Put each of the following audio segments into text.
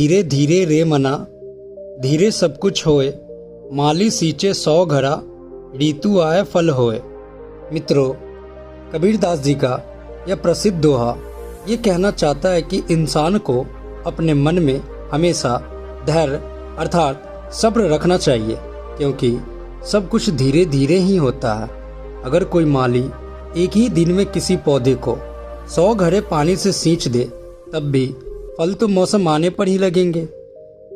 धीरे धीरे रे मना, धीरे सब कुछ होए, माली सींचे 100 घड़ा, ऋतु आए फल होए। मित्रों, कबीरदास जी का यह प्रसिद्ध दोहा ये कहना चाहता है कि इंसान को अपने मन में हमेशा धैर्य अर्थात सब्र रखना चाहिए, क्योंकि सब कुछ धीरे धीरे ही होता है। अगर कोई माली एक ही दिन में किसी पौधे को 100 घड़े पानी से सींच दे, तब भी फल तो मौसम आने पर ही लगेंगे।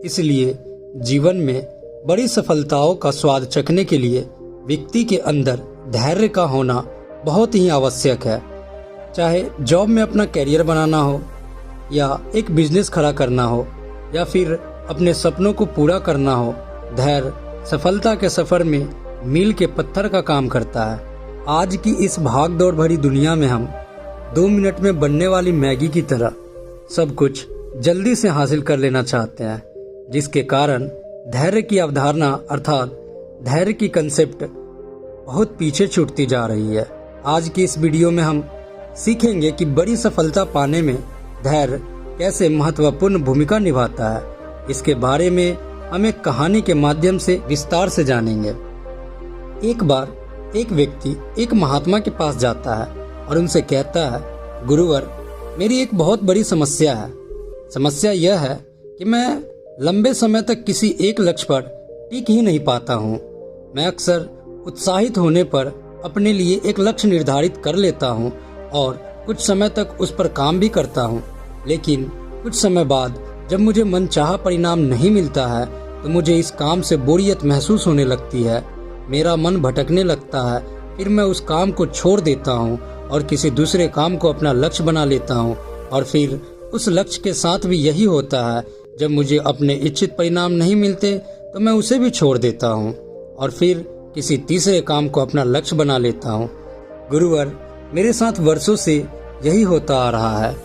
इसलिए जीवन में बड़ी सफलताओं का स्वाद चखने के लिए व्यक्ति के अंदर धैर्य का होना बहुत ही आवश्यक है। चाहे जॉब में अपना करियर बनाना हो, या एक बिजनेस खड़ा करना हो, या फिर अपने सपनों को पूरा करना हो, धैर्य सफलता के सफर में मील के पत्थर का काम करता है। आज की इस भाग दौड़ भरी दुनिया में हम 2 मिनट में बनने वाली मैगी की तरह सब कुछ जल्दी से हासिल कर लेना चाहते हैं, जिसके कारण धैर्य की अवधारणा अर्थात धैर्य की कंसेप्ट बहुत पीछे छूटती जा रही है। आज की इस वीडियो में हम सीखेंगे कि बड़ी सफलता पाने में धैर्य कैसे महत्वपूर्ण भूमिका निभाता है। इसके बारे में हम एक कहानी के माध्यम से विस्तार से जानेंगे। एक बार एक व्यक्ति एक महात्मा के पास जाता है और उनसे कहता है, गुरुवर, मेरी एक बहुत बड़ी समस्या है। समस्या यह है कि मैं लंबे समय तक किसी एक लक्ष्य पर टिक ही नहीं पाता हूँ। मैं अक्सर उत्साहित होने पर अपने लिए एक लक्ष्य निर्धारित कर लेता हूँ और कुछ समय तक उस पर काम भी करता हूँ, लेकिन कुछ समय बाद जब मुझे मनचाहा परिणाम नहीं मिलता है तो मुझे इस काम से बोरियत महसूस होने लगती है। मेरा मन भटकने लगता है, फिर मैं उस काम को छोड़ देता हूँ और किसी दूसरे काम को अपना लक्ष्य बना लेता हूँ, और फिर उस लक्ष्य के साथ भी यही होता है। जब मुझे अपने इच्छित परिणाम नहीं मिलते तो मैं उसे भी छोड़ देता हूँ और फिर किसी तीसरे काम को अपना लक्ष्य बना लेता हूँ। गुरुवर, मेरे साथ वर्षों से यही होता आ रहा है।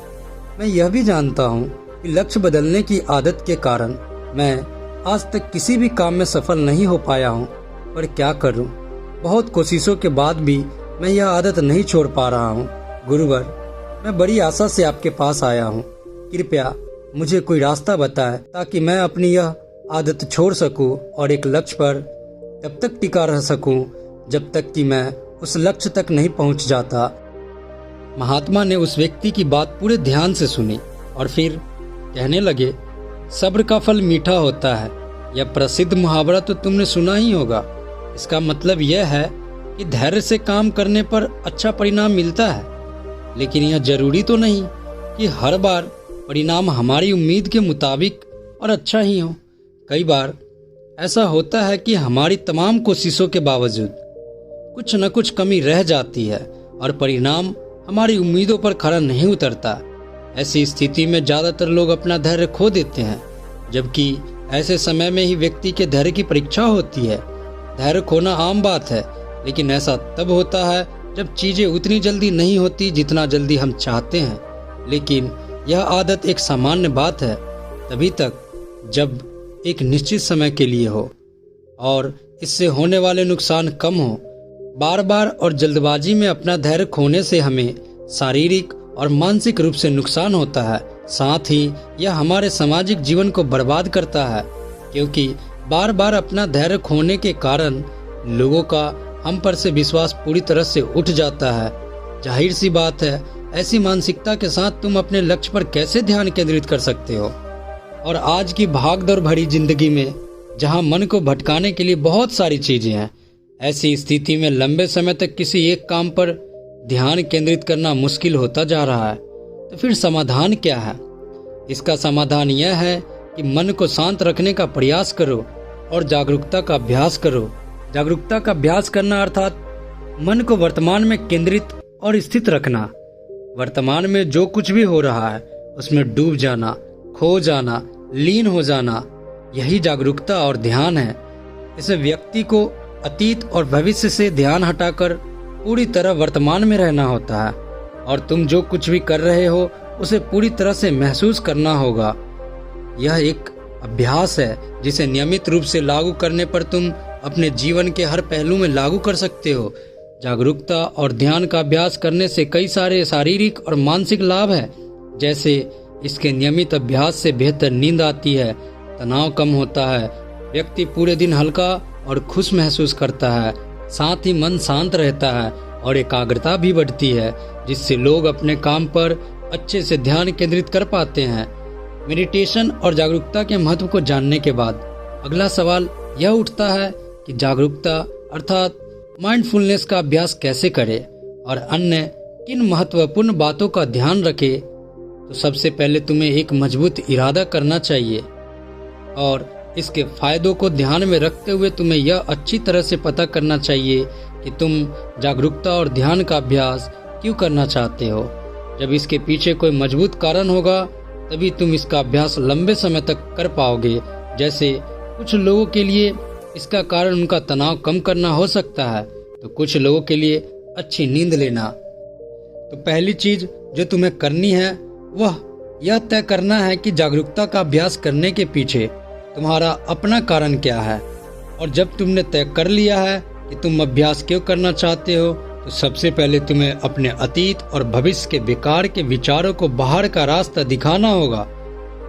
मैं यह भी जानता हूँ कि लक्ष्य बदलने की आदत के कारण मैं आज तक किसी भी काम में सफल नहीं हो पाया हूँ, पर क्या करूँ? बहुत कोशिशों के बाद भी मैं यह आदत नहीं छोड़ पा रहा हूँ। गुरुवर, मैं बड़ी आशा से आपके पास आया हूँ। कृपया मुझे कोई रास्ता बताएं ताकि मैं अपनी यह आदत छोड़ सकूं और एक लक्ष्य पर तब तक टिका रह सकूं जब तक कि मैं उस लक्ष्य तक नहीं पहुंच जाता। महात्मा ने उस व्यक्ति की बात पूरे ध्यान से सुनी और फिर कहने लगे, सब्र का फल मीठा होता है। यह प्रसिद्ध मुहावरा तो तुमने सुना ही होगा। इसका मतलब यह है कि धैर्य से काम करने पर अच्छा परिणाम मिलता है, लेकिन यह जरूरी तो नहीं कि हर बार परिणाम हमारी उम्मीद के मुताबिक और अच्छा ही हो। कई बार ऐसा होता है कि हमारी तमाम कोशिशों के बावजूद कुछ न कुछ कमी रह जाती है और परिणाम हमारी उम्मीदों पर खरा नहीं उतरता। ऐसी स्थिति में ज्यादातर लोग अपना धैर्य खो देते हैं, जबकि ऐसे समय में ही व्यक्ति के धैर्य की परीक्षा होती है। धैर्य खोना आम बात है, लेकिन ऐसा तब होता है जब चीजें उतनी जल्दी नहीं होती जितना जल्दी हम चाहते हैं। लेकिन यह आदत एक सामान्य बात है तभी तक जब एक निश्चित समय के लिए हो और इससे होने वाले नुकसान कम हो। बार बार और जल्दबाजी में अपना धैर्य खोने से हमें शारीरिक और मानसिक रूप से नुकसान होता है। साथ ही यह हमारे सामाजिक जीवन को बर्बाद करता है, क्योंकि बार बार अपना धैर्य खोने के कारण लोगों का हम पर से विश्वास पूरी तरह से उठ जाता है। जाहिर सी बात है, ऐसी मानसिकता के साथ तुम अपने लक्ष्य पर कैसे ध्यान केंद्रित कर सकते हो? और आज की भागदौड़ भरी जिंदगी में जहां मन को भटकाने के लिए बहुत सारी चीजें हैं, ऐसी स्थिति में लंबे समय तक किसी एक काम पर ध्यान केंद्रित करना मुश्किल होता जा रहा है। तो फिर समाधान क्या है? इसका समाधान यह है कि मन को शांत रखने का प्रयास करो और जागरूकता का अभ्यास करो। जागरूकता का अभ्यास करना अर्थात मन को वर्तमान में केंद्रित और स्थित रखना। वर्तमान में जो कुछ भी हो रहा है उसमें डूब जाना, खो जाना, लीन हो जाना, यही जागरूकता और ध्यान है। इसे व्यक्ति को अतीत और भविष्य से ध्यान हटाकर पूरी तरह वर्तमान में रहना होता है, और तुम जो कुछ भी कर रहे हो उसे पूरी तरह से महसूस करना होगा। यह एक अभ्यास है जिसे नियमित रूप से लागू करने पर तुम अपने जीवन के हर पहलू में लागू कर सकते हो। जागरूकता और ध्यान का अभ्यास करने से कई सारे शारीरिक और मानसिक लाभ हैं, जैसे इसके नियमित अभ्यास से बेहतर नींद आती है, तनाव कम होता है, व्यक्ति पूरे दिन हल्का और खुश महसूस करता है, साथ ही मन शांत रहता है और एकाग्रता भी बढ़ती है, जिससे लोग अपने काम पर अच्छे से ध्यान केंद्रित कर पाते हैं। मेडिटेशन और जागरूकता के महत्व को जानने के बाद अगला सवाल यह उठता है कि जागरूकता अर्थात माइंडफुलनेस का अभ्यास कैसे करें और अन्य किन महत्वपूर्ण बातों का ध्यान रखें। तो सबसे पहले तुम्हें एक मजबूत इरादा करना चाहिए और इसके फायदों को ध्यान में रखते हुए तुम्हें यह अच्छी तरह से पता करना चाहिए कि तुम जागरूकता और ध्यान का अभ्यास क्यों करना चाहते हो। जब इसके पीछे कोई मजबूत कारण होगा तभी तुम इसका अभ्यास लंबे समय तक कर पाओगे। जैसे कुछ लोगों के लिए इसका कारण उनका तनाव कम करना हो सकता है, तो कुछ लोगों के लिए अच्छी नींद लेना। तो पहली चीज जो तुम्हें करनी है वह यह तय करना है कि जागरूकता का अभ्यास करने के पीछे तुम्हारा अपना कारण क्या है। और जब तुमने तय कर लिया है कि तुम अभ्यास क्यों करना चाहते हो, तो सबसे पहले तुम्हें अपने अतीत और भविष्य के बेकार के विचारों को बाहर का रास्ता दिखाना होगा।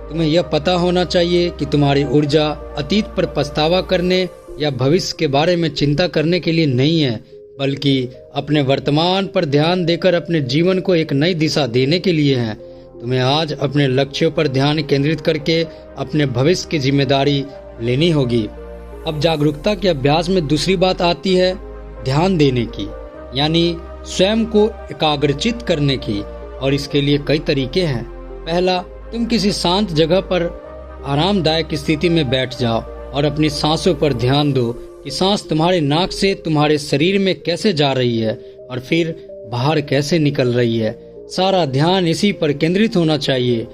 तुम्हें यह पता होना चाहिए कि तुम्हारी ऊर्जा अतीत पर पछतावा करने या भविष्य के बारे में चिंता करने के लिए नहीं है, बल्कि अपने वर्तमान पर ध्यान देकर अपने जीवन को एक नई दिशा देने के लिए है। तुम्हें आज अपने लक्ष्यों पर ध्यान केंद्रित करके अपने भविष्य की जिम्मेदारी लेनी होगी। अब जागरूकता के अभ्यास में दूसरी बात आती है ध्यान देने की, यानी स्वयं को एकाग्रचित करने की। और इसके लिए कई तरीके हैं। पहला, तुम किसी शांत जगह पर आरामदायक स्थिति में बैठ जाओ और अपनी सांसों पर ध्यान दो कि सांस तुम्हारे नाक से तुम्हारे शरीर में कैसे जा रही है और फिर बाहर कैसे निकल रही है। सारा ध्यान इसी पर केंद्रित होना चाहिए।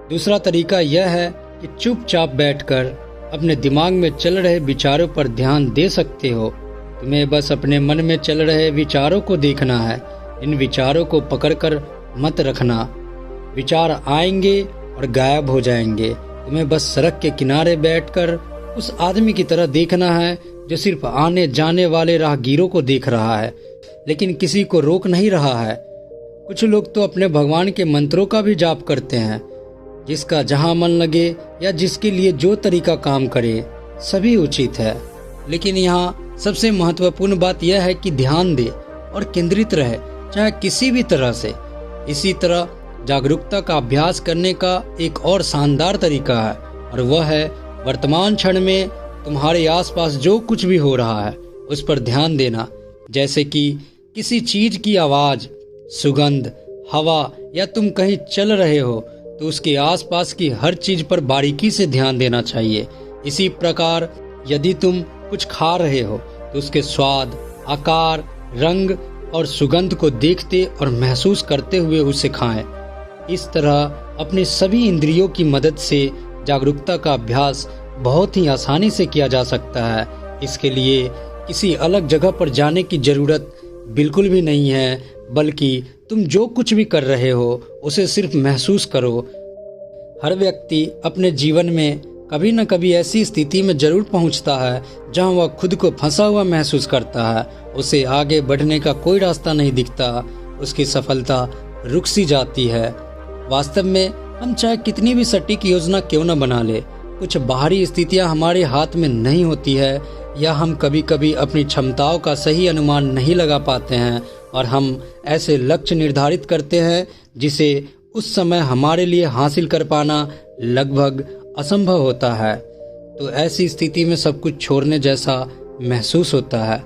दूसरा तरीका यह है कि चुपचाप बैठकर अपने दिमाग में चल रहे विचारों पर ध्यान दे सकते हो। तुम्हें बस अपने मन में चल रहे विचारों को देखना है, इन विचारों को पकड़कर मत रखना। विचार आएंगे और गायब हो जाएंगे। तुम्हें बस सड़क के किनारे बैठकर उस आदमी की तरह देखना है जो सिर्फ आने जाने वाले राहगीरों को देख रहा है, लेकिन किसी को रोक नहीं रहा है। कुछ लोग तो अपने भगवान के मंत्रों का भी जाप करते हैं। जिसका जहां मन लगे या जिसके लिए जो तरीका काम करे सभी उचित है, लेकिन यहाँ सबसे महत्वपूर्ण बात यह है कि ध्यान दे और केंद्रित रहे, चाहे किसी भी तरह से। इसी तरह जागरूकता का अभ्यास करने का एक और शानदार तरीका है, और वह है वर्तमान क्षण में तुम्हारे आसपास जो कुछ भी हो रहा है उस पर ध्यान देना। जैसे कि किसी चीज की आवाज, सुगंध, हवा, या तुम कहीं चल रहे हो तो उसके आसपास की हर चीज पर बारीकी से ध्यान देना चाहिए। इसी प्रकार यदि तुम कुछ खा रहे हो तो उसके स्वाद, आकार, रंग और सुगंध को देखते और महसूस करते हुए उसे खाएं। इस तरह अपने सभी इंद्रियों की मदद से जागरूकता का अभ्यास बहुत ही आसानी से किया जा सकता है। इसके लिए किसी अलग जगह पर जाने की जरूरत बिल्कुल भी नहीं है, बल्कि तुम जो कुछ भी कर रहे हो उसे सिर्फ महसूस करो। हर व्यक्ति अपने जीवन में कभी न कभी ऐसी स्थिति में जरूर पहुंचता है जहां वह खुद को फंसा हुआ महसूस करता है। उसे आगे बढ़ने का कोई रास्ता नहीं दिखता, उसकी सफलता रुक सी जाती है। वास्तव में हम चाहे कितनी भी सटीक योजना क्यों न बना ले, कुछ बाहरी स्थितियां हमारे हाथ में नहीं होती है, या हम कभी कभी अपनी क्षमताओं का सही अनुमान नहीं लगा पाते हैं और हम ऐसे लक्ष्य निर्धारित करते हैं जिसे उस समय हमारे लिए हासिल कर पाना लगभग असंभव होता है। तो ऐसी स्थिति में सब कुछ छोड़ने जैसा महसूस होता है।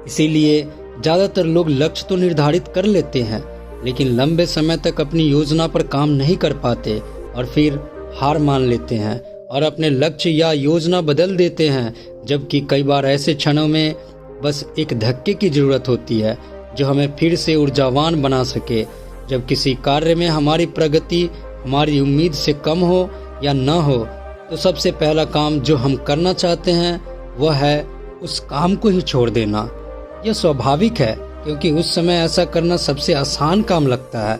इसीलिए ज़्यादातर लोग लक्ष्य तो निर्धारित कर लेते हैं, लेकिन लंबे समय तक अपनी योजना पर काम नहीं कर पाते और फिर हार मान लेते हैं और अपने लक्ष्य या योजना बदल देते हैं। जबकि कई बार ऐसे क्षणों में बस एक धक्के की जरूरत होती है जो हमें फिर से ऊर्जावान बना सके। जब किसी कार्य में हमारी प्रगति हमारी उम्मीद से कम हो या न हो, तो सबसे पहला काम जो हम करना चाहते हैं वह है उस काम को ही छोड़ देना। यह स्वाभाविक है, क्योंकि उस समय ऐसा करना सबसे आसान काम लगता है।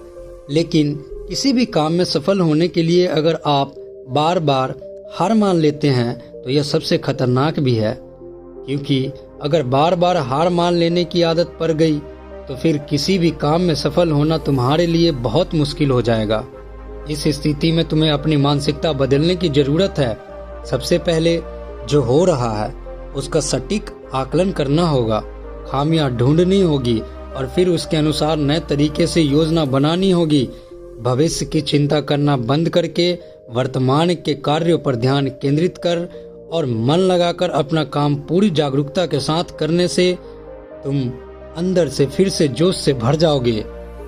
लेकिन किसी भी काम में सफल होने के लिए अगर आप बार बार हार मान लेते हैं तो यह सबसे खतरनाक भी है, क्योंकि अगर बार बार हार मान लेने की आदत पड़ गई तो फिर किसी भी काम में सफल होना तुम्हारे लिए बहुत मुश्किल हो जाएगा। इस स्थिति में तुम्हें अपनी मानसिकता बदलने की जरूरत है। सबसे पहले जो हो रहा है उसका सटीक आकलन करना होगा, खामियां ढूंढनी होगी और फिर उसके अनुसार नए तरीके से योजना बनानी होगी। भविष्य की चिंता करना बंद करके वर्तमान के कार्यों पर ध्यान केंद्रित कर और मन लगाकर अपना काम पूरी जागरूकता के साथ करने से तुम अंदर से फिर से जोश से भर जाओगे।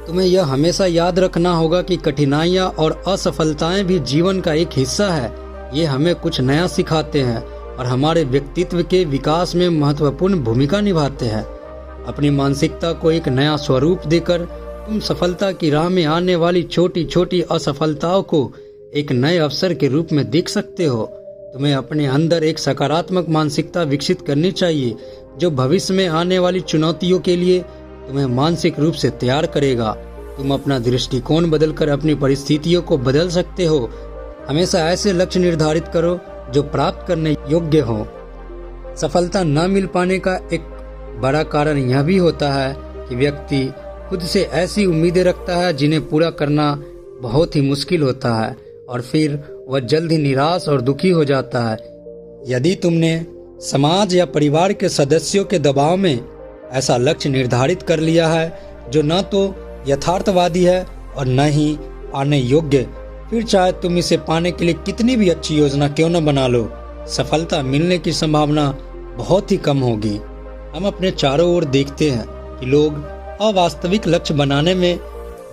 तुम्हें यह हमेशा याद रखना होगा कि कठिनाइयाँ और असफलताएं भी जीवन का एक हिस्सा है। ये हमें कुछ नया सिखाते हैं और हमारे व्यक्तित्व के विकास में महत्वपूर्ण भूमिका निभाते हैं। अपनी मानसिकता को एक नया स्वरूप देकर तुम सफलता की राह में आने वाली छोटी छोटी असफलताओं को एक नए अवसर के रूप में देख सकते हो। तुम्हें अपने अंदर एक सकारात्मक मानसिकता विकसित करनी चाहिए जो भविष्य में आने वाली चुनौतियों के लिए तुम्हें मानसिक रूप से तैयार करेगा। तुम अपना दृष्टिकोण बदलकर अपनी परिस्थितियों को बदल सकते हो। हमेशा ऐसे लक्ष्य निर्धारित करो जो प्राप्त करने योग्य हो। सफलता न मिल पाने का एक बड़ा कारण यह भी होता है कि व्यक्ति खुद से ऐसी उम्मीदें रखता है जिन्हें पूरा करना बहुत ही मुश्किल होता है और फिर वह जल्द ही निराश और दुखी हो जाता है। यदि तुमने समाज या परिवार के सदस्यों के दबाव में ऐसा लक्ष्य निर्धारित कर लिया है जो न तो यथार्थवादी है और न ही आने योग्य, फिर चाहे तुम इसे पाने के लिए कितनी भी अच्छी योजना क्यों न बना लो, सफलता मिलने की संभावना बहुत ही कम होगी। हम अपने चारों ओर देखते हैं कि लोग अवास्तविक लक्ष्य बनाने में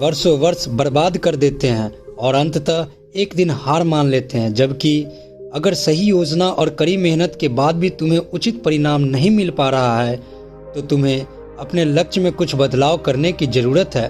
वर्षों वर्ष बर्बाद कर देते हैं और अंततः एक दिन हार मान लेते हैं। जबकि अगर सही योजना और कड़ी मेहनत के बाद भी तुम्हें उचित परिणाम नहीं मिल पा रहा है तो तुम्हें अपने लक्ष्य में कुछ बदलाव करने की जरूरत है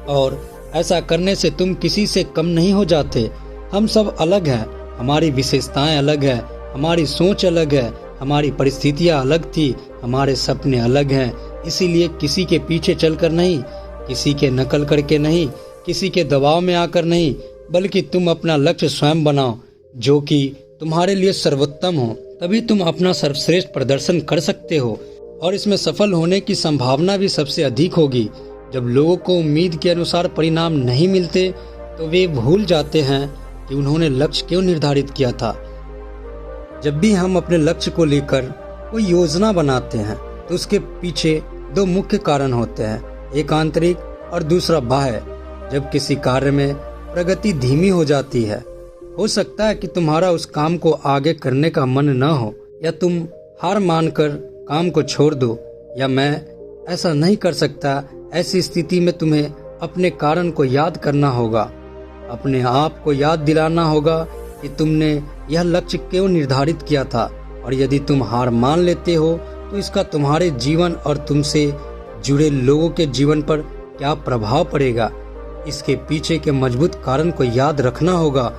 और ऐसा करने से तुम किसी से कम नहीं हो जाते। हम सब अलग हैं, हमारी विशेषताएं अलग हैं, हमारी सोच अलग है, हमारी परिस्थितियां अलग थी, हमारे सपने अलग हैं। इसीलिए किसी के पीछे चलकर नहीं, किसी के नकल करके नहीं, किसी के दबाव में आकर नहीं, बल्कि तुम अपना लक्ष्य स्वयं बनाओ जो कि तुम्हारे लिए सर्वोत्तम हो। तभी तुम अपना सर्वश्रेष्ठ प्रदर्शन कर सकते हो और इसमें सफल होने की संभावना भी सबसे अधिक होगी। जब लोगों को उम्मीद के अनुसार परिणाम नहीं मिलते तो वे भूल जाते हैं कि उन्होंने लक्ष्य क्यों निर्धारित किया था। जब भी हम अपने लक्ष्य को लेकर कोई योजना बनाते हैं तो उसके पीछे दो मुख्य कारण होते हैं, एक आंतरिक और दूसरा बाह्य। जब किसी कार्य में प्रगति धीमी हो जाती है, हो सकता है कि तुम्हारा उस काम को आगे करने का मन न हो या तुम हार मानकर काम को छोड़ दो या मैं ऐसा नहीं कर सकता। ऐसी स्थिति में तुम्हें अपने कारण को याद करना होगा, अपने आप को याद दिलाना होगा कि तुमने यह लक्ष्य क्यों निर्धारित किया था और यदि तुम हार मान लेते हो तो इसका तुम्हारे जीवन और तुमसे जुड़े लोगों के जीवन पर क्या प्रभाव पड़ेगा। इसके पीछे के मजबूत कारण को याद रखना होगा।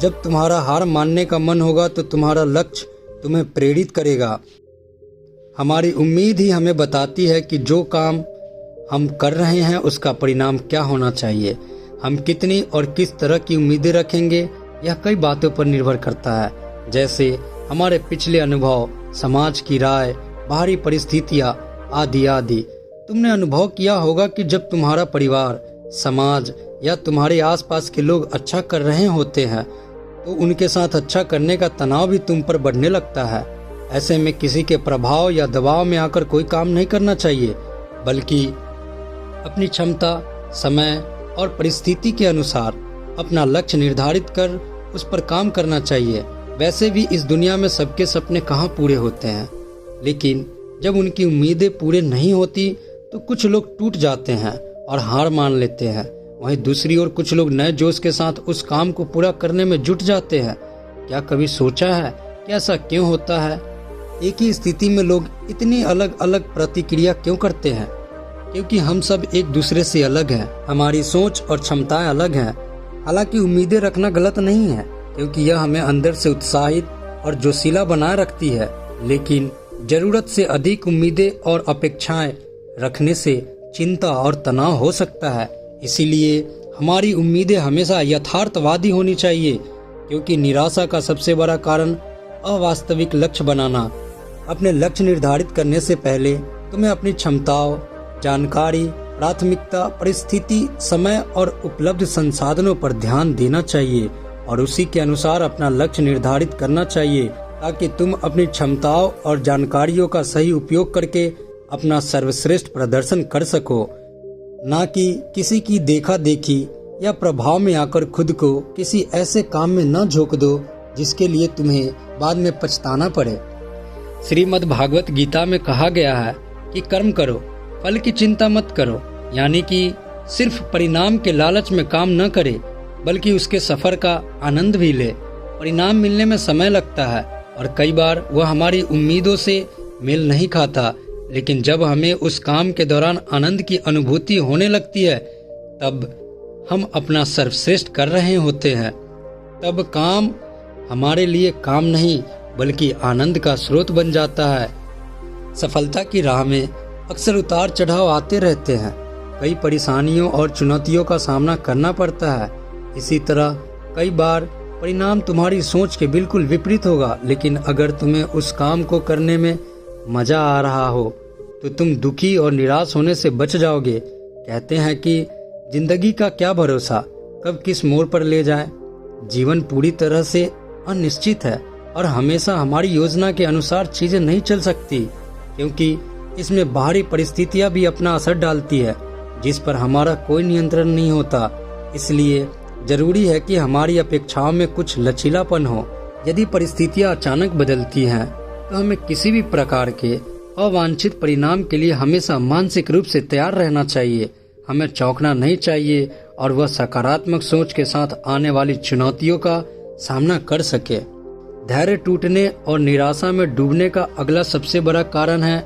जब तुम्हारा हार मानने का मन होगा तो तुम्हारा लक्ष्य तुम्हें प्रेरित करेगा। हमारी उम्मीद ही हमें बताती है कि जो काम हम कर रहे हैं उसका परिणाम क्या होना चाहिए। हम कितनी और किस तरह की उम्मीदें रखेंगे यह कई बातों पर निर्भर करता है, जैसे हमारे पिछले अनुभव, समाज की राय, बाहरी परिस्थितियाँ आदि आदि। तुमने अनुभव किया होगा कि जब तुम्हारा परिवार, समाज या तुम्हारे आसपास के लोग अच्छा कर रहे होते हैं तो उनके साथ अच्छा करने का तनाव भी तुम पर बढ़ने लगता है। ऐसे में किसी के प्रभाव या दबाव में आकर कोई काम नहीं करना चाहिए, बल्कि अपनी क्षमता, समय और परिस्थिति के अनुसार अपना लक्ष्य निर्धारित कर उस पर काम करना चाहिए। वैसे भी इस दुनिया में सबके सपने कहाँ पूरे होते हैं, लेकिन जब उनकी उम्मीदें पूरे नहीं होती तो कुछ लोग टूट जाते हैं और हार मान लेते हैं। वहीं दूसरी ओर कुछ लोग नए जोश के साथ उस काम को पूरा करने में जुट जाते हैं। क्या कभी सोचा है कि ऐसा क्यों होता है? एक ही स्थिति में लोग इतनी अलग अलग प्रतिक्रिया क्यों करते हैं? क्योंकि हम सब एक दूसरे से अलग हैं, हमारी सोच और क्षमताएं अलग हैं। हालांकि उम्मीदें रखना गलत नहीं है, क्योंकि यह हमें अंदर से उत्साहित और जोशीला बनाए रखती है, लेकिन जरूरत से अधिक उम्मीदें और अपेक्षाएं रखने से चिंता और तनाव हो सकता है। इसीलिए हमारी उम्मीदें हमेशा यथार्थवादी होनी चाहिए, क्योंकि निराशा का सबसे बड़ा कारण अवास्तविक लक्ष्य बनाना। अपने लक्ष्य निर्धारित करने से पहले तुम्हें अपनी क्षमताओं, जानकारी प्राथमिकता, परिस्थिति, समय और उपलब्ध संसाधनों पर ध्यान देना चाहिए और उसी के अनुसार अपना लक्ष्य निर्धारित करना चाहिए ताकि तुम अपनी क्षमताओं और जानकारियों का सही उपयोग करके अपना सर्वश्रेष्ठ प्रदर्शन कर सको, ना कि किसी की देखा देखी या प्रभाव में आकर खुद को किसी ऐसे काम में न झोंक दो जिसके लिए तुम्हें बाद में पछताना पड़े। श्रीमद् भागवत गीता में कहा गया है कि कर्म करो, फल की चिंता मत करो, यानी कि सिर्फ परिणाम के लालच में काम न करे बल्कि उसके सफर का आनंद भी ले। परिणाम मिलने में समय लगता है और कई बार वह हमारी उम्मीदों से मेल नहीं खाता, लेकिन जब हमें उस काम के दौरान आनंद की अनुभूति होने लगती है तब हम अपना सर्वश्रेष्ठ कर रहे होते हैं। तब काम हमारे लिए काम नहीं बल्कि आनंद का स्रोत बन जाता है। सफलता की राह में अक्सर उतार चढ़ाव आते रहते हैं, कई परेशानियों और चुनौतियों का सामना करना पड़ता है। इसी तरह कई बार परिणाम तुम्हारी सोच के बिल्कुल विपरीत होगा, लेकिन अगर तुम्हें उस काम को करने में मजा आ रहा हो तो तुम दुखी और निराश होने से बच जाओगे। कहते हैं कि जिंदगी का क्या भरोसा, कब किस मोड़ पर ले जाए। जीवन पूरी तरह से अनिश्चित है और हमेशा हमारी योजना के अनुसार चीजें नहीं चल सकती, क्योंकि इसमें बाहरी परिस्थितियां भी अपना असर डालती है जिस पर हमारा कोई नियंत्रण नहीं होता। इसलिए जरूरी है कि हमारी अपेक्षाओं में कुछ लचीलापन हो। यदि परिस्थितियां अचानक बदलती हैं तो हमें किसी भी प्रकार के अवांछित परिणाम के लिए हमेशा मानसिक रूप से तैयार रहना चाहिए। हमें चौंकना नहीं चाहिए और वह सकारात्मक सोच के साथ आने वाली चुनौतियों का सामना कर सके। धैर्य टूटने और निराशा में डूबने का अगला सबसे बड़ा कारण है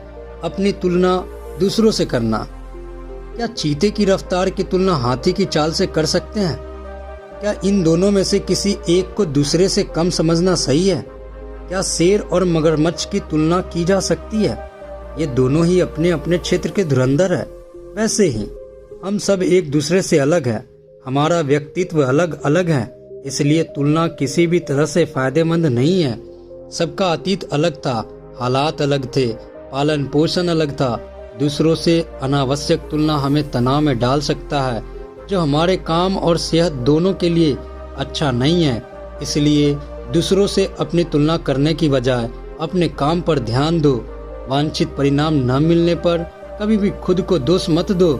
अपनी तुलना दूसरों से करना। क्या चीते की रफ्तार की तुलना हाथी की चाल से कर सकते हैं? क्या इन दोनों में से किसी एक को दूसरे से कम समझना सही है? क्या शेर और मगरमच्छ की तुलना की जा सकती है? ये दोनों ही अपने अपने क्षेत्र के धुरंधर है। वैसे ही हम सब एक दूसरे से अलग है, हमारा व्यक्तित्व अलग अलग है, इसलिए तुलना किसी भी तरह से फायदेमंद नहीं है। सबका अतीत अलग था, हालात अलग थे, पालन पोषण अलग था। दूसरों से अनावश्यक तुलना हमें तनाव में डाल सकता है, जो हमारे काम और सेहत दोनों के लिए अच्छा नहीं है। इसलिए दूसरों से अपनी तुलना करने की बजाय अपने काम पर ध्यान दो। वांछित परिणाम न मिलने पर कभी भी खुद को दोष मत दो।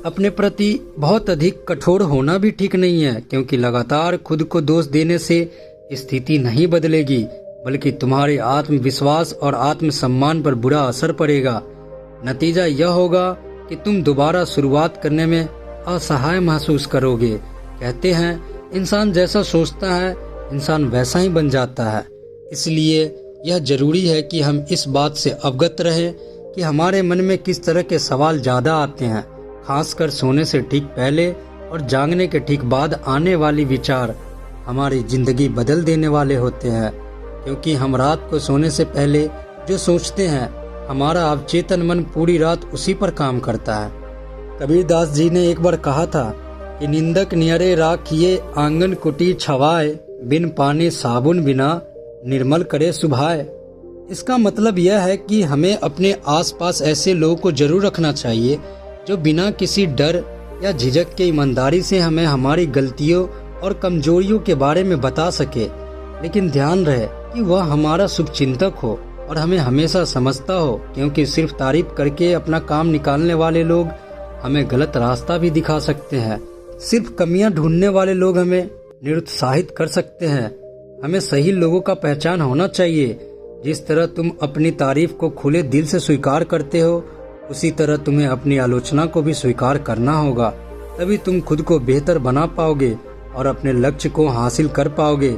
अपने प्रति बहुत अधिक कठोर होना भी ठीक नहीं है, क्योंकि लगातार खुद को दोष देने से स्थिति नहीं बदलेगी बल्कि तुम्हारे आत्मविश्वास और आत्मसम्मान पर बुरा असर पड़ेगा। नतीजा यह होगा कि तुम दोबारा शुरुआत करने में असहाय महसूस करोगे। कहते हैं इंसान जैसा सोचता है इंसान वैसा ही बन जाता है। इसलिए यह जरूरी है कि हम इस बात से अवगत रहें कि हमारे मन में किस तरह के सवाल ज्यादा आते हैं। खासकर सोने से ठीक पहले और जागने के ठीक बाद आने वाली विचार हमारी जिंदगी बदल देने वाले होते हैं, क्योंकि हम रात को सोने से पहले जो सोचते हैं हमारा अवचेतन मन पूरी रात उसी पर काम करता है। कबीरदास जी ने एक बार कहा था कि निंदक नियरे राखिए आंगन कुटी छवाए, बिन पानी साबुन बिना निर्मल करे सुभाए। इसका मतलब यह है कि हमें अपने आसपास ऐसे लोगों को जरूर रखना चाहिए जो बिना किसी डर या झिझक के ईमानदारी से हमें हमारी गलतियों और कमजोरियों के बारे में बता सके, लेकिन ध्यान रहे कि वह हमारा शुभचिंतक हो और हमें हमेशा समझता हो, क्योंकि सिर्फ तारीफ करके अपना काम निकालने वाले लोग हमें गलत रास्ता भी दिखा सकते हैं। सिर्फ कमियां ढूंढने वाले लोग हमें निरुत्साहित कर सकते हैं। हमें सही लोगों का पहचान होना चाहिए। जिस तरह तुम अपनी तारीफ को खुले दिल से स्वीकार करते हो, उसी तरह तुम्हें अपनी आलोचना को भी स्वीकार करना होगा। तभी तुम खुद को बेहतर बना पाओगे और अपने लक्ष्य को हासिल कर पाओगे।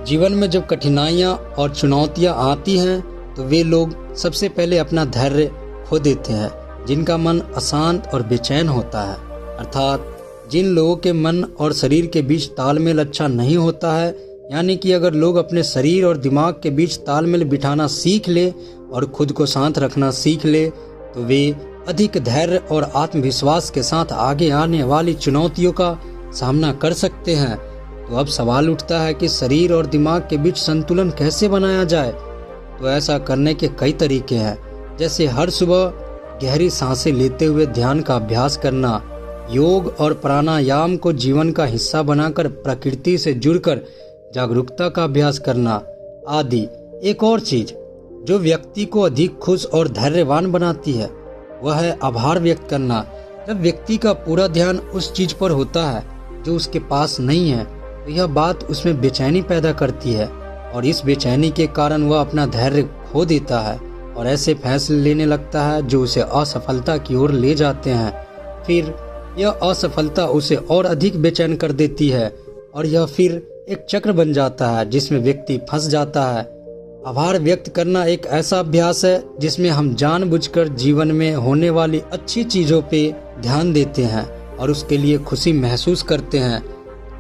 जीवन में जब कठिनाइयाँ और चुनौतियाँ आती हैं तो वे लोग सबसे पहले अपना धैर्य खो देते हैं जिनका मन अशांत और बेचैन होता है। अर्थात जिन लोगों के मन और शरीर के बीच तालमेल अच्छा नहीं होता है, यानी कि अगर लोग अपने शरीर और दिमाग के बीच तालमेल बिठाना सीख ले और खुद को शांत रखना सीख ले तो वे अधिक धैर्य और आत्मविश्वास के साथ आगे आने वाली चुनौतियों का सामना कर सकते हैं। तो अब सवाल उठता है कि शरीर और दिमाग के बीच संतुलन कैसे बनाया जाए। तो ऐसा करने के कई तरीके हैं, जैसे हर सुबह गहरी सांसें लेते हुए ध्यान का अभ्यास करना, योग और प्राणायाम को जीवन का हिस्सा बनाकर प्रकृति से जुड़कर जागरूकता का अभ्यास करना आदि। एक और चीज जो व्यक्ति को अधिक खुश और धैर्यवान बनाती है वह है आभार व्यक्त करना। जब व्यक्ति का पूरा ध्यान उस चीज पर होता है जो उसके पास नहीं है तो यह बात उसमें बेचैनी पैदा करती है और इस बेचैनी के कारण वह अपना धैर्य खो देता है और ऐसे फैसले लेने लगता है जो उसे असफलता की ओर ले जाते हैं। फिर यह असफलता उसे और अधिक बेचैन कर देती है और यह फिर एक चक्र बन जाता है जिसमें व्यक्ति फंस जाता है। आभार व्यक्त करना एक ऐसा अभ्यास है जिसमें हम जानबूझकर जीवन में होने वाली अच्छी चीजों पे ध्यान देते हैं और उसके लिए खुशी महसूस करते हैं।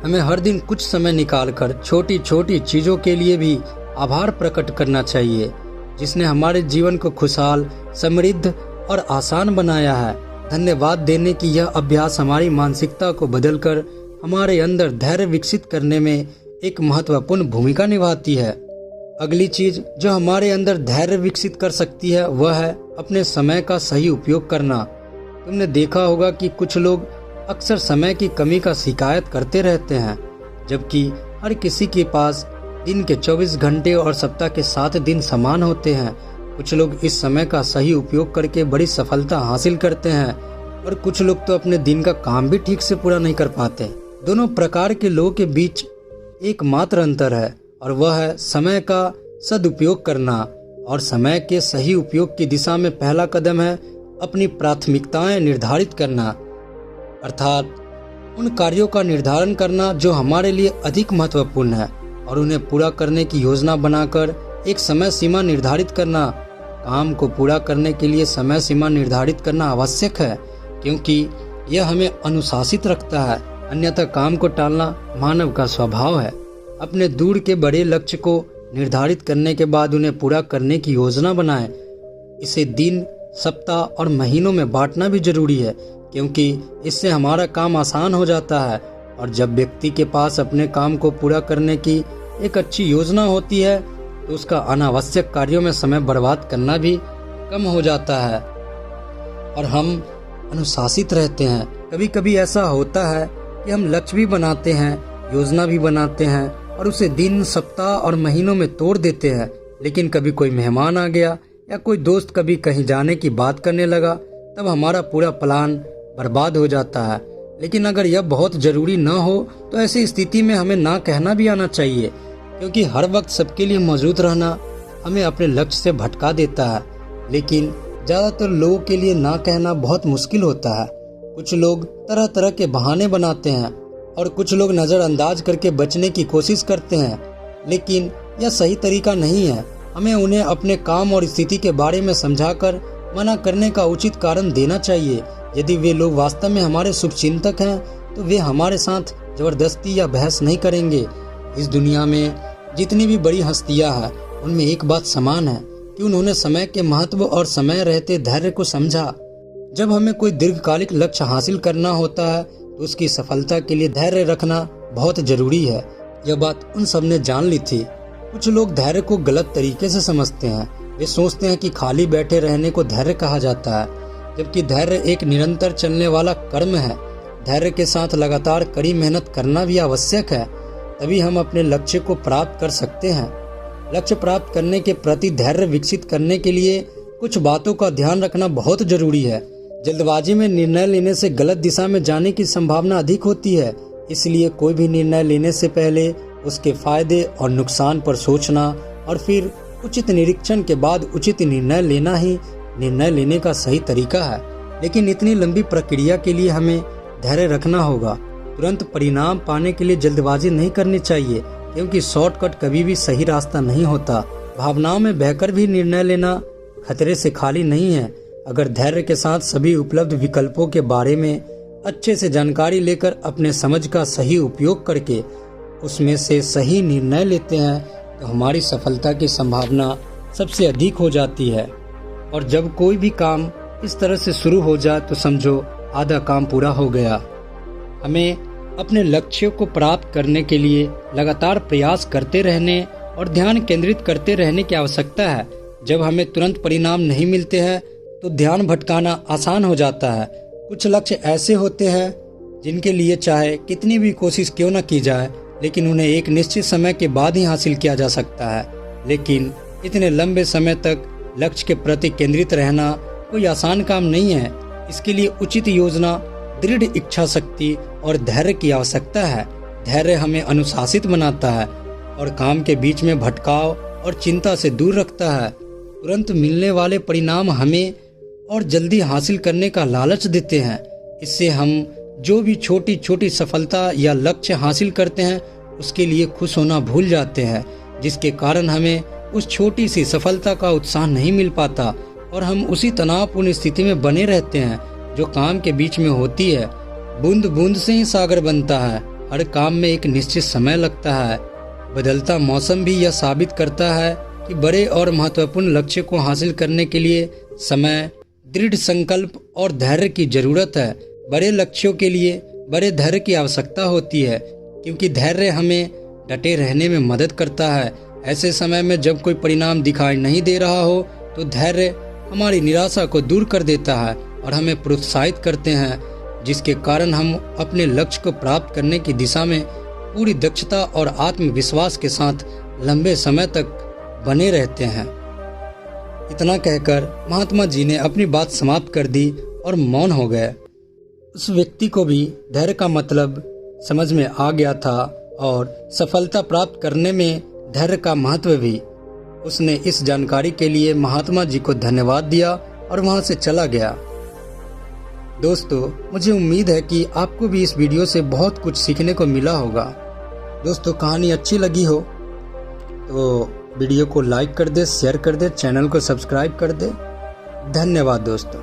हमें हर दिन कुछ समय निकालकर छोटी छोटी चीजों के लिए भी आभार प्रकट करना चाहिए जिसने हमारे जीवन को खुशहाल, समृद्ध और आसान बनाया है। धन्यवाद देने की यह अभ्यास हमारी मानसिकता को बदलकर हमारे अंदर धैर्य विकसित करने में एक महत्वपूर्ण भूमिका निभाती है। अगली चीज जो हमारे अंदर धैर्य विकसित कर सकती है वह है अपने समय का सही उपयोग करना। तुमने देखा होगा कि कुछ लोग अक्सर समय की कमी का शिकायत करते रहते हैं, जबकि हर किसी के पास दिन के 24 घंटे और सप्ताह के 7 दिन समान होते हैं। कुछ लोग इस समय का सही उपयोग करके बड़ी सफलता हासिल करते हैं और कुछ लोग तो अपने दिन का काम भी ठीक से पूरा नहीं कर पाते। दोनों प्रकार के लोगों के बीच एकमात्र अंतर है और वह है समय का सदुपयोग करना। और समय के सही उपयोग की दिशा में पहला कदम है अपनी प्राथमिकताएं निर्धारित करना, अर्थात उन कार्यों का निर्धारण करना जो हमारे लिए अधिक महत्वपूर्ण है और उन्हें पूरा करने की योजना बनाकर एक समय सीमा निर्धारित करना। काम को पूरा करने के लिए समय सीमा निर्धारित करना आवश्यक है क्योंकि यह हमें अनुशासित रखता है, अन्यथा काम को टालना मानव का स्वभाव है। अपने दूर के बड़े लक्ष्य को निर्धारित करने के बाद उन्हें पूरा करने की योजना बनाएं। इसे दिन, सप्ताह और महीनों में बांटना भी जरूरी है क्योंकि इससे हमारा काम आसान हो जाता है। और जब व्यक्ति के पास अपने काम को पूरा करने की एक अच्छी योजना होती है तो उसका अनावश्यक कार्यों में समय बर्बाद करना भी कम हो जाता है और हम अनुशासित रहते हैं। कभी कभी ऐसा होता है कि हम लक्ष्य भी बनाते हैं, योजना भी बनाते हैं और उसे दिन, सप्ताह और महीनों में तोड़ देते हैं, लेकिन कभी कोई मेहमान आ गया या कोई दोस्त कभी कहीं जाने की बात करने लगा तब हमारा पूरा प्लान बर्बाद हो जाता है। लेकिन अगर यह बहुत जरूरी न हो तो ऐसी स्थिति में हमें ना कहना भी आना चाहिए क्योंकि हर वक्त सबके लिए मौजूद रहना हमें अपने लक्ष्य से भटका देता है। लेकिन ज्यादातर लोगों के लिए ना कहना बहुत मुश्किल होता है। कुछ लोग तरह तरह के बहाने बनाते हैं और कुछ लोग नजरअंदाज करके बचने की कोशिश करते हैं, लेकिन यह सही तरीका नहीं है। हमें उन्हें अपने काम और स्थिति के बारे में समझाकर मना करने का उचित कारण देना चाहिए। यदि वे लोग वास्तव में हमारे शुभचिंतक हैं तो वे हमारे साथ जबरदस्ती या बहस नहीं करेंगे। इस दुनिया में जितनी भी बड़ी हस्तियां हैं उनमें एक बात समान है कि उन्होंने समय के महत्व और समय रहते धैर्य को समझा। जब हमें कोई दीर्घकालिक लक्ष्य हासिल करना होता है तो उसकी सफलता के लिए धैर्य रखना बहुत जरूरी है। यह बात उन सब ने जान ली थी। कुछ लोग धैर्य को गलत तरीके से समझते हैं। वे सोचते हैं कि खाली बैठे रहने को धैर्य कहा जाता है, जबकि धैर्य एक निरंतर चलने वाला कर्म है। धैर्य के साथ लगातार कड़ी मेहनत करना भी आवश्यक है, तभी हम अपने लक्ष्य को प्राप्त कर सकते हैं। लक्ष्य प्राप्त करने के प्रति धैर्य विकसित करने के लिए कुछ बातों का ध्यान रखना बहुत जरूरी है। जल्दबाजी में निर्णय लेने से गलत दिशा में जाने की संभावना अधिक होती है, इसलिए कोई भी निर्णय लेने से पहले उसके फायदे और नुकसान पर सोचना और फिर उचित निरीक्षण के बाद उचित निर्णय लेना ही निर्णय लेने का सही तरीका है। लेकिन इतनी लंबी प्रक्रिया के लिए हमें धैर्य रखना होगा। तुरंत परिणाम पाने के लिए जल्दबाजी नहीं करनी चाहिए क्योंकि शॉर्टकट कभी भी सही रास्ता नहीं होता। भावनाओं में बहकर भी निर्णय लेना खतरे से खाली नहीं है। अगर धैर्य के साथ सभी उपलब्ध विकल्पों के बारे में अच्छे से जानकारी लेकर अपने समझ का सही उपयोग करके उसमें से सही निर्णय लेते हैं तो हमारी सफलता की संभावना सबसे अधिक हो जाती है। और जब कोई भी काम इस तरह से शुरू हो जाए तो समझो आधा काम पूरा हो गया। हमें अपने लक्ष्यों को प्राप्त करने के लिए लगातार प्रयास करते रहने और ध्यान केंद्रित करते रहने की आवश्यकता है। जब हमें तुरंत परिणाम नहीं मिलते हैं तो ध्यान भटकाना आसान हो जाता है। कुछ लक्ष्य ऐसे होते हैं जिनके लिए चाहे कितनी भी कोशिश क्यों न की जाए, लेकिन उन्हें एक निश्चित समय के बाद ही हासिल किया जा सकता है। लेकिन इतने लंबे समय तक लक्ष्य के प्रति केंद्रित रहना कोई आसान काम नहीं है। इसके लिए उचित योजना, दृढ़ इच्छा शक्ति और धैर्य की आवश्यकता है। धैर्य हमें अनुशासित बनाता है और काम के बीच में भटकाव और चिंता से दूर रखता है। तुरंत मिलने वाले परिणाम हमें और जल्दी हासिल करने का लालच देते हैं। इससे हम जो भी छोटी छोटी सफलता या लक्ष्य हासिल करते हैं उसके लिए खुश होना भूल जाते हैं, जिसके कारण हमें उस छोटी सी सफलता का उत्साह नहीं मिल पाता और हम उसी तनावपूर्ण स्थिति में बने रहते हैं जो काम के बीच में होती है। बूंद बूंद से ही सागर बनता है। हर काम में एक निश्चित समय लगता है। बदलता मौसम भी यह साबित करता है कि बड़े और महत्वपूर्ण लक्ष्य को हासिल करने के लिए समय, दृढ़ संकल्प और धैर्य की जरूरत है। बड़े लक्ष्यों के लिए बड़े धैर्य की आवश्यकता होती है, क्योंकि धैर्य हमें डटे रहने में मदद करता है। ऐसे समय में जब कोई परिणाम दिखाई नहीं दे रहा हो तो धैर्य हमारी निराशा को दूर कर देता है और हमें प्रोत्साहित करते हैं, जिसके कारण हम अपने लक्ष्य को प्राप्त करने की दिशा में पूरी दक्षता और आत्मविश्वास के साथ लंबे समय तक बने रहते हैं। इतना कहकर महात्मा जी ने अपनी बात समाप्त कर दी और मौन हो गए। उस व्यक्ति को भी धैर्य का मतलब समझ में आ गया था और सफलता प्राप्त करने में धैर्य का महत्व भी। उसने इस जानकारी के लिए महात्मा जी को धन्यवाद दिया और वहां से चला गया। दोस्तों, मुझे उम्मीद है कि आपको भी इस वीडियो से बहुत कुछ सीखने को मिला होगा। दोस्तों, कहानी अच्छी लगी हो तो वीडियो को लाइक कर दे, शेयर कर दे, चैनल को सब्सक्राइब कर दे। धन्यवाद दोस्तों।